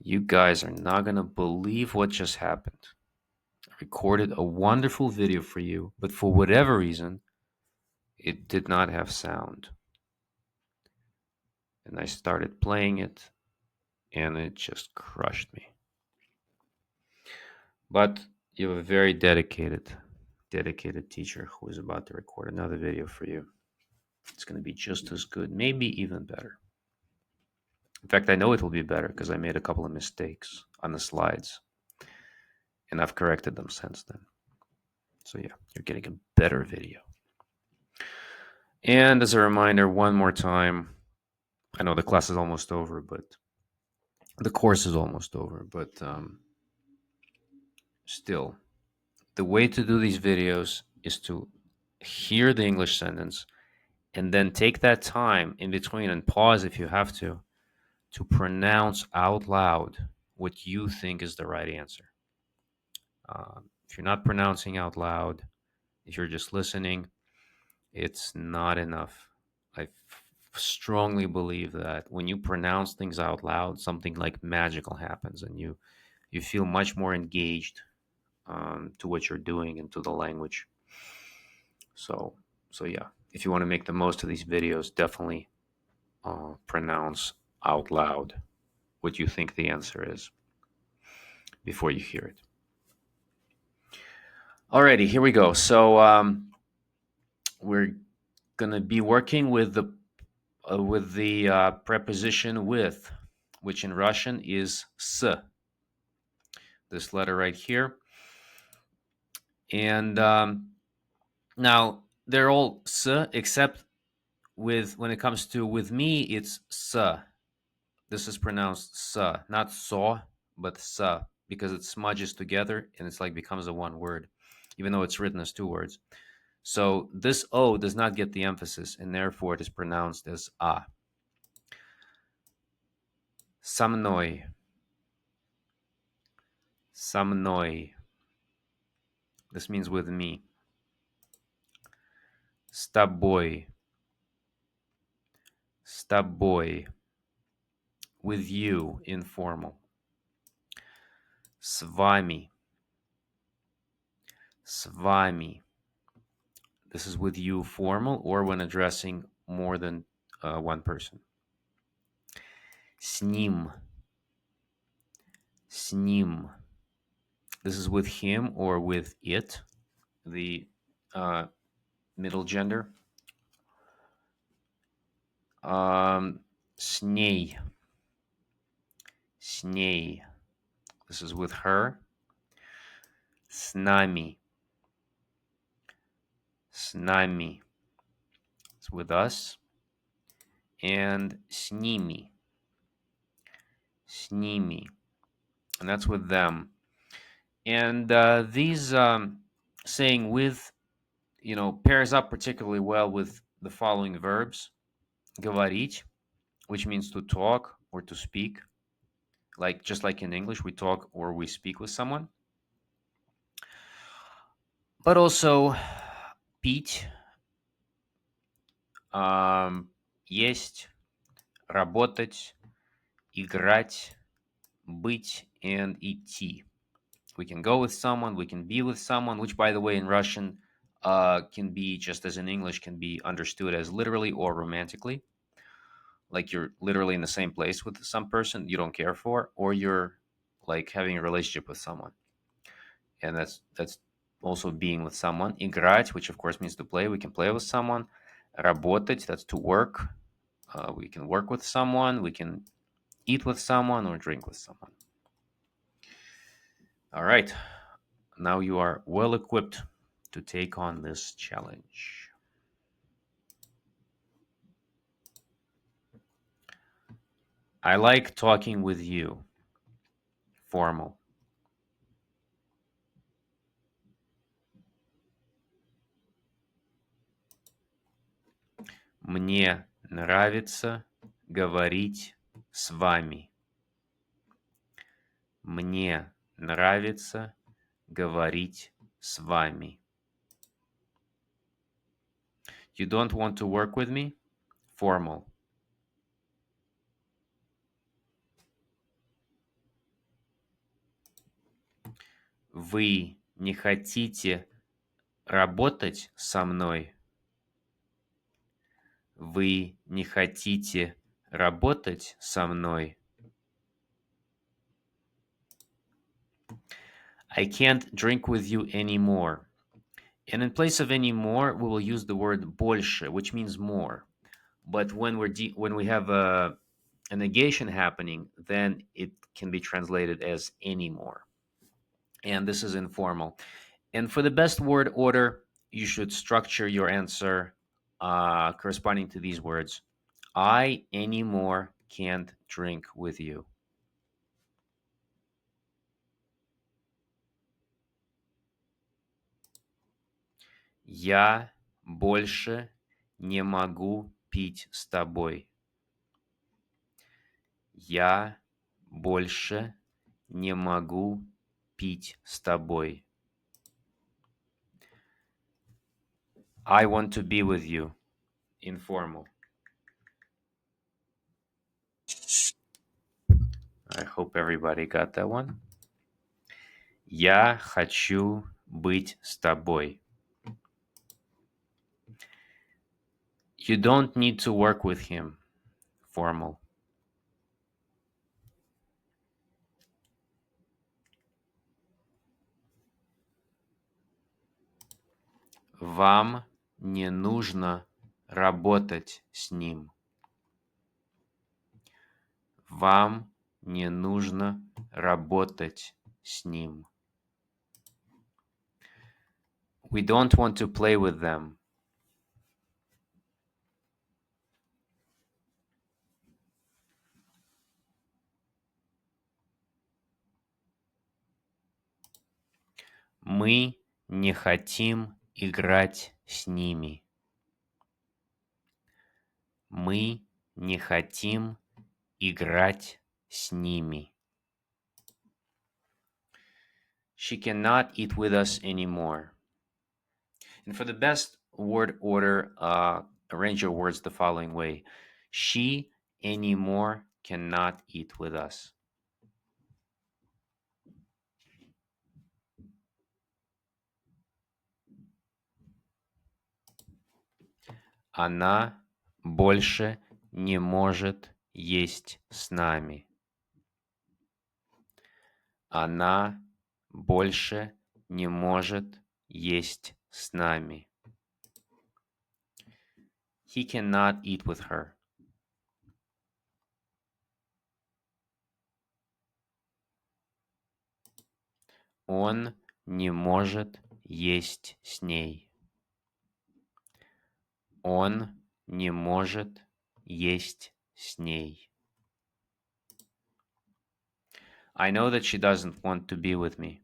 You guys are not going to believe what just happened. I recorded a wonderful video for you, but for whatever reason, it did not have sound. And I started playing it, and it just crushed me. But you have a very dedicated teacher who is about to record another video for you. It's going to be just as good, maybe even better. In fact, I know it will be better because I made a couple of mistakes on the slides, and I've corrected them since then. So yeah, you're getting a better video. And as a reminder, one more time, I know the class is almost over, but the course is almost over, but still, the way to do these videos is to hear the English sentence and then take that time in between and pause if you have to pronounce out loud what you think is the right answer. If you're not pronouncing out loud, if you're just listening, it's not enough. I strongly believe that when you pronounce things out loud, something like magical happens, and you feel much more engaged to what you're doing and to the language. So so yeah, if you want to make the most of these videos, definitely pronounce out loud what you think the answer is before you hear it. Alrighty, here we go. So we're gonna be working with the preposition with, which in Russian is s. This letter right here, and now they're all s except with when it comes to with me, it's s. This is pronounced s, not saw, but s, because it smudges together and it's like becomes a one word, even though it's written as two words. So this O does not get the emphasis, and therefore it is pronounced as A. Со мной. Со мной. This means with me. С тобой. С тобой. With you, informal. С вами. С вами. This is with you, formal, or when addressing more than one person. С ним. С ним. This is with him or with it, the middle gender. С ней. С ней. This is with her. С нами. С нами. It's with us. And с ними. С ними. And that's with them. And these saying with, pairs up particularly well with the following verbs. Говорить, which means to talk or to speak. Just like in English, we talk or we speak with someone. But also пить, есть, работать, играть, быть, and идти. We can go with someone, we can be with someone, which, by the way, in Russian can be, just as in English, can be understood as literally or romantically. Like you're literally in the same place with some person you don't care for, or you're like having a relationship with someone. And that's also being with someone. Играть, which of course means to play. We can play with someone. Работать, that's to work. We can work with someone. We can eat with someone or drink with someone. All right. Now you are well equipped to take on this challenge. I like talking with you. Formal. Мне нравится говорить с вами. Мне нравится говорить с вами. You don't want to work with me? Formal. Вы не хотите работать со мной? Вы не хотите работать со мной? I can't drink with you anymore. And in place of anymore, we will use the word больше, which means more. But when when we have a negation happening, then it can be translated as anymore. And this is informal. And for the best word order, you should structure your answer corresponding to these words. I anymore can't drink with you. Я больше не могу пить с тобой. Я больше не могу пить с тобой. I want to be with you. Informal. I hope everybody got that one. Я хочу быть с тобой. You don't need to work with him. Formal. Вам не нужно работать с ним. Вам не нужно работать с ним. We don't want to play with them. Мы не хотим играть с ними. Мы не хотим играть с ними. She cannot eat with us anymore. And for the best word order, arrange your words the following way. She anymore cannot eat with us. Она больше не может есть с нами. Она больше не может есть с нами. He cannot eat with her. Он не может есть с ней. Он не может есть с ней. I know that she doesn't want to be with me.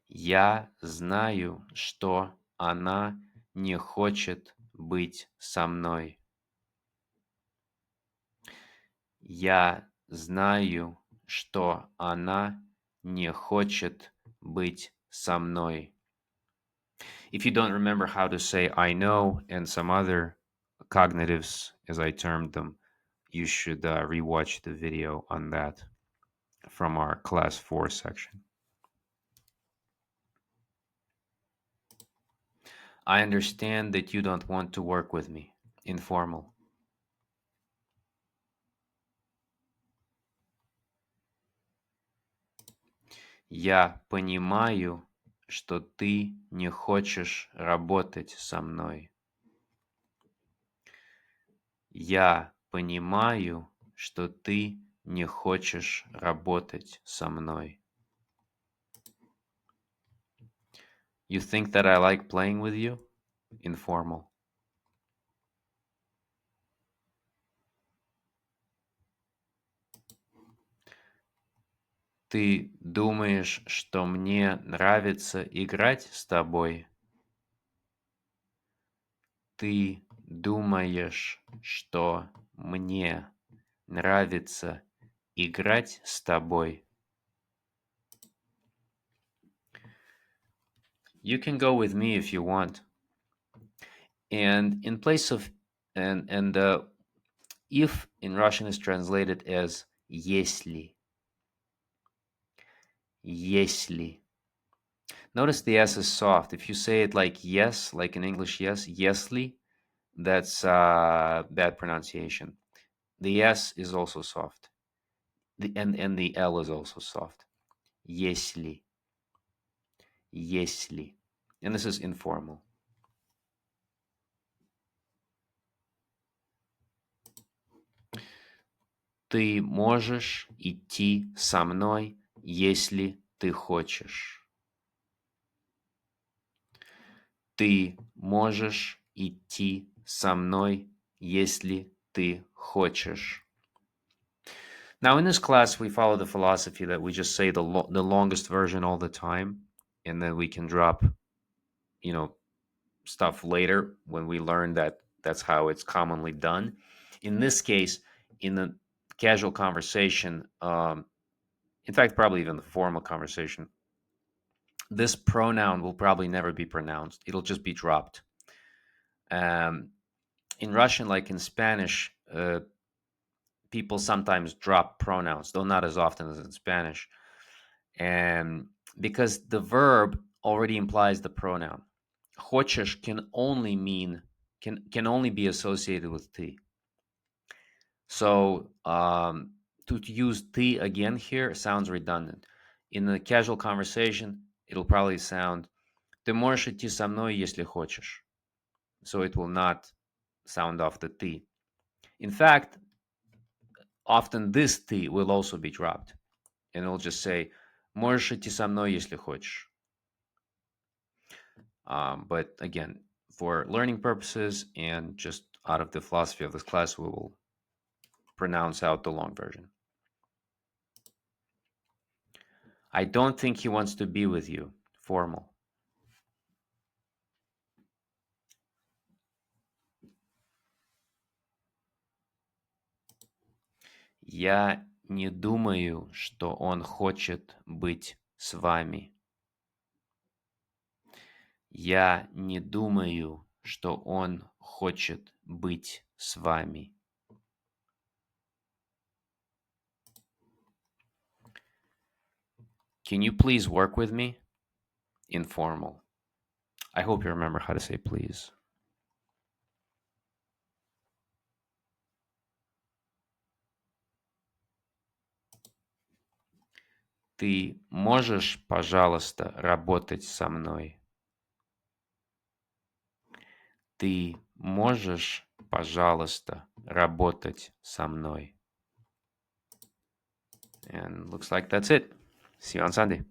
Я знаю, что она не хочет быть со мной. Я знаю, что она не хочет быть со мной. If you don't remember how to say I know and some other cognitives, as I termed them, you should rewatch the video on that from our class 4 section. I understand that you don't want to work with me. Informal. Я понимаю, что ты не хочешь работать со мной. Я понимаю, что ты не хочешь работать со мной. You think that I like playing with you? Informal. Ты думаешь, что мне нравится играть с тобой? Ты думаешь, что мне нравится играть с тобой? You can go with me if you want. And in place of and If in Russian is translated as если. Если. Notice the S is soft. If you say it like yes, like in English, yes, yesly, that's bad pronunciation. The S is also soft. And the L is also soft. Если. Если. And this is informal. Ты можешь идти со мной, если ты хочешь. Ты можешь идти со мной, если ты хочешь. Now, in this class, we follow the philosophy that we just say the longest version all the time, and then we can drop, you know, stuff later when we learn that that's how it's commonly done. In this case, in the casual conversation, in fact, probably even the formal conversation, this pronoun will probably never be pronounced. It'll just be dropped. Um, in Russian, like in Spanish, people sometimes drop pronouns, though not as often as in Spanish. And because the verb already implies the pronoun. Хочешь can only mean can only be associated with ты. So to use ты again here sounds redundant. In a casual conversation, it'll probably sound ты можешь идти со мной, если хочешь. So it will not sound off the ты. In fact, often this ты will also be dropped. And it'll just say можешь идти со мной, если хочешь. But again, for learning purposes and just out of the philosophy of this class, we will pronounce out the long version. I don't think he wants to be with you. Formal. Я не думаю, что он хочет быть с вами. Я не думаю, что он хочет быть с вами. Can you please work with me? Informal. I hope you remember how to say please. Ты можешь, пожалуйста, работать со мной? Ты можешь, пожалуйста, работать со мной? And looks like that's it. See you on Sunday.